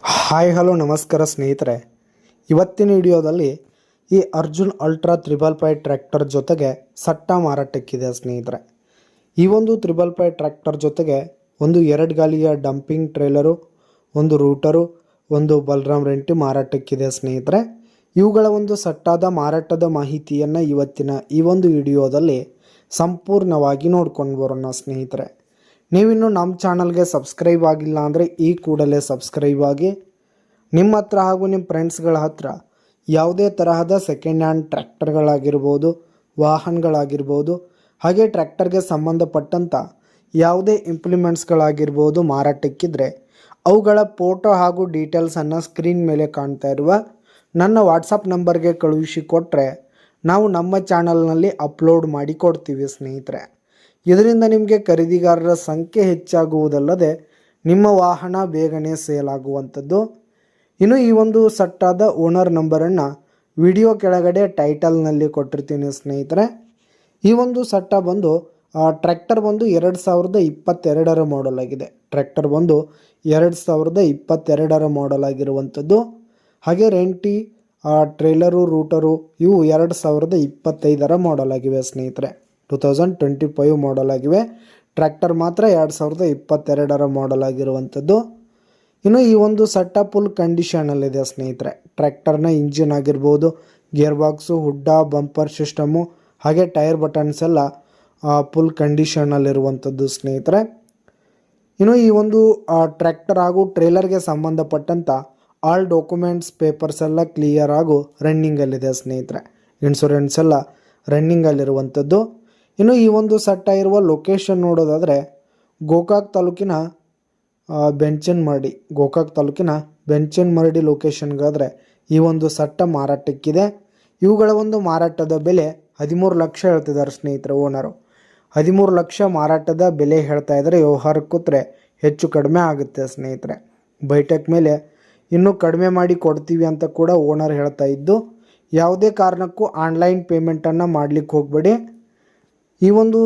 Hi hello ನಮಸ್ಕಾರ ಸ್ನೇಹಿತರೆ, ಇವತ್ತಿನ ವಿಡಿಯೋದಲ್ಲಿ ಈ ಅರ್ಜುನ್ ಅಲ್ಟ್ರಾ 555 ಟ್ರ್ಯಾಕ್ಟರ್ ಜೊತೆಗೆ ಸಟ್ಟ ಮಾರಾಟಕ್ಕಿದೆ ಸ್ನೇಹಿತರೆ. ಈ ಒಂದು 555 ಟ್ರ್ಯಾಕ್ಟರ್ ಜೊತೆಗೆ ಒಂದು 2 ಗಾಲಿಯ ಡಂಪಿಂಗ್ ಟ್ರೇಲರು, ಒಂದು ರೂಟರು, ಒಂದು ಬಲರಾಮ್ ರೆಂಟಿ ಮಾರಾಟಕ್ಕಿದೆ ಸ್ನೇಹಿತರೆ. ಇವುಗಳ ಒಂದು ಸಟ್ಟಾದ ಮಾರಾಟದ ಮಾಹಿತಿಯನ್ನು ಇವತ್ತಿನ ಈ ಒಂದು ವಿಡಿಯೋದಲ್ಲಿ ಸಂಪೂರ್ಣವಾಗಿ ನೋಡ್ಕೊಂಡು ಬರೋಣ ಸ್ನೇಹಿತರೆ. ನೀವಿನ್ನು ನಮ್ಮ ಚಾನಲ್ಗೆ ಸಬ್ಸ್ಕ್ರೈಬ್ ಆಗಿಲ್ಲ ಅಂದರೆ ಈ ಕೂಡಲೇ ಸಬ್ಸ್ಕ್ರೈಬ್ ಆಗಿ. ನಿಮ್ಮ ಹತ್ರ ಹಾಗೂ ನಿಮ್ಮ ಫ್ರೆಂಡ್ಸ್ಗಳ ಹತ್ರ ಯಾವುದೇ ತರಹದ ಸೆಕೆಂಡ್ ಹ್ಯಾಂಡ್ ಟ್ರ್ಯಾಕ್ಟರ್ಗಳಾಗಿರ್ಬೋದು, ವಾಹನಗಳಾಗಿರ್ಬೋದು, ಹಾಗೆ ಟ್ರ್ಯಾಕ್ಟರ್ಗೆ ಸಂಬಂಧಪಟ್ಟಂಥ ಯಾವುದೇ ಇಂಪ್ಲಿಮೆಂಟ್ಸ್ಗಳಾಗಿರ್ಬೋದು ಮಾರಾಟಕ್ಕಿದ್ರೆ ಅವುಗಳ ಫೋಟೋ ಹಾಗೂ ಡೀಟೇಲ್ಸನ್ನು ಸ್ಕ್ರೀನ್ ಮೇಲೆ ಕಾಣ್ತಾ ಇರುವ ನನ್ನ ವಾಟ್ಸಪ್ ನಂಬರ್ಗೆ ಕಳುಹಿಸಿ ಕೊಟ್ಟರೆ ನಾವು ನಮ್ಮ ಚಾನಲ್ನಲ್ಲಿ ಅಪ್ಲೋಡ್ ಮಾಡಿ ಕೊಡ್ತೀವಿ ಸ್ನೇಹಿತರೆ. ಇದರಿಂದ ನಿಮಗೆ ಖರೀದಿಗಾರರ ಸಂಖ್ಯೆ ಹೆಚ್ಚಾಗುವುದಲ್ಲದೆ ನಿಮ್ಮ ವಾಹನ ಬೇಗನೆ ಸೇಲ್ ಆಗುವಂಥದ್ದು. ಇನ್ನು ಈ ಒಂದು ಸಟ್ಟಾದ ಓನರ್ ನಂಬರನ್ನು ವಿಡಿಯೋ ಕೆಳಗಡೆ ಟೈಟಲ್ನಲ್ಲಿ ಕೊಟ್ಟಿರ್ತೀನಿ ಸ್ನೇಹಿತರೆ. ಈ ಒಂದು ಸಟ್ಟ ಬಂದು ಟ್ರ್ಯಾಕ್ಟರ್ ಬಂದು 2022 ಮಾಡೆಲ್ ಆಗಿದೆ. ಟ್ರ್ಯಾಕ್ಟರ್ ಬಂದು 2022 ಮಾಡೆಲ್ ಆಗಿರುವಂಥದ್ದು. ಹಾಗೆ ರೆಂಟಿ, ಟ್ರೇಲರು, ರೂಟರು ಇವು 2025 ಮಾಡೆಲ್ ಆಗಿವೆ ಸ್ನೇಹಿತರೆ. 2025 ಮಾಡೆಲ್ ಆಗಿವೆ. ಟ್ರ್ಯಾಕ್ಟರ್ ಮಾತ್ರ 2022 ಮಾಡೆಲ್ ಆಗಿರುವಂಥದ್ದು. ಇನ್ನು ಈ ಒಂದು ಸಟ್ಟ ಫುಲ್ ಕಂಡೀಷನಲ್ಲಿದೆ ಸ್ನೇಹಿತರೆ. ಟ್ರ್ಯಾಕ್ಟರ್ನ ಇಂಜಿನ್ ಆಗಿರ್ಬೋದು, ಗೇರ್ ಬಾಕ್ಸು, ಹುಡ್ಡ, ಬಂಪರ್ ಸಿಸ್ಟಮು, ಹಾಗೆ ಟೈರ್ ಬಟನ್ಸ್ ಎಲ್ಲ ಫುಲ್ ಕಂಡೀಷನಲ್ಲಿರುವಂಥದ್ದು ಸ್ನೇಹಿತರೆ. ಇನ್ನು ಈ ಒಂದು ಟ್ರ್ಯಾಕ್ಟರ್ ಹಾಗೂ ಟ್ರೇಲರ್ಗೆ ಸಂಬಂಧಪಟ್ಟಂಥ ಆಲ್ ಡಾಕ್ಯುಮೆಂಟ್ಸ್ ಪೇಪರ್ಸ್ ಎಲ್ಲ ಕ್ಲಿಯರ್ ಹಾಗೂ ರನ್ನಿಂಗಲ್ಲಿದೆ ಸ್ನೇಹಿತರೆ. ಇನ್ಶೂರೆನ್ಸ್ ಎಲ್ಲ ರನ್ನಿಂಗಲ್ಲಿರುವಂಥದ್ದು. ಇನ್ನು ಈ ಒಂದು ಸಟ್ಟ ಇರುವ ಲೊಕೇಶನ್ ನೋಡೋದಾದರೆ ಗೋಕಾಕ್ ತಾಲೂಕಿನ ಬೆಂಚನಮರಡಿ ಲೊಕೇಶನ್ಗಾದರೆ ಈ ಒಂದು ಸಟ್ಟ ಮಾರಾಟಕ್ಕಿದೆ. ಇವುಗಳ ಒಂದು ಮಾರಾಟದ ಬೆಲೆ 13 ಲಕ್ಷ ಹೇಳ್ತಿದ್ದಾರೆ ಸ್ನೇಹಿತರೆ ಓನರು. 13 ಲಕ್ಷ ಮಾರಾಟದ ಬೆಲೆ ಹೇಳ್ತಾ ಇದ್ದಾರೆ. ವ್ಯವಹಾರಕ್ಕೆ ಕೂತ್ರೆ ಹೆಚ್ಚು ಕಡಿಮೆ ಆಗುತ್ತೆ ಸ್ನೇಹಿತರೆ. ಬೈಟೆಕ್ ಮೇಲೆ ಇನ್ನೂ ಕಡಿಮೆ ಮಾಡಿ ಕೊಡ್ತೀವಿ ಅಂತ ಕೂಡ ಓನರ್ ಹೇಳ್ತಾ ಇದ್ದು, ಯಾವುದೇ ಕಾರಣಕ್ಕೂ ಆನ್ಲೈನ್ ಪೇಮೆಂಟನ್ನು ಮಾಡಲಿಕ್ಕೆ ಹೋಗಬೇಡಿ. ಈ ಒಂದು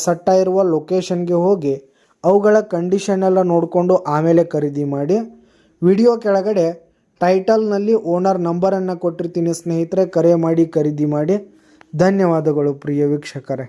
ಸಟ್ಟ ಇರುವ ಲೊಕೇಶನ್ಗೆ ಹೋಗಿ ಅವುಗಳ ಕಂಡೀಷನ್ ಎಲ್ಲ ನೋಡಿಕೊಂಡು ಆಮೇಲೆ ಖರೀದಿ ಮಾಡಿ. ವಿಡಿಯೋ ಕೆಳಗಡೆ ಟೈಟಲ್ನಲ್ಲಿ ಓನರ್ ನಂಬರನ್ನು ಕೊಟ್ಟಿರ್ತೀನಿ ಸ್ನೇಹಿತರೆ, ಕರೆ ಮಾಡಿ ಖರೀದಿ ಮಾಡಿ. ಧನ್ಯವಾದಗಳು ಪ್ರಿಯ ವೀಕ್ಷಕರೇ.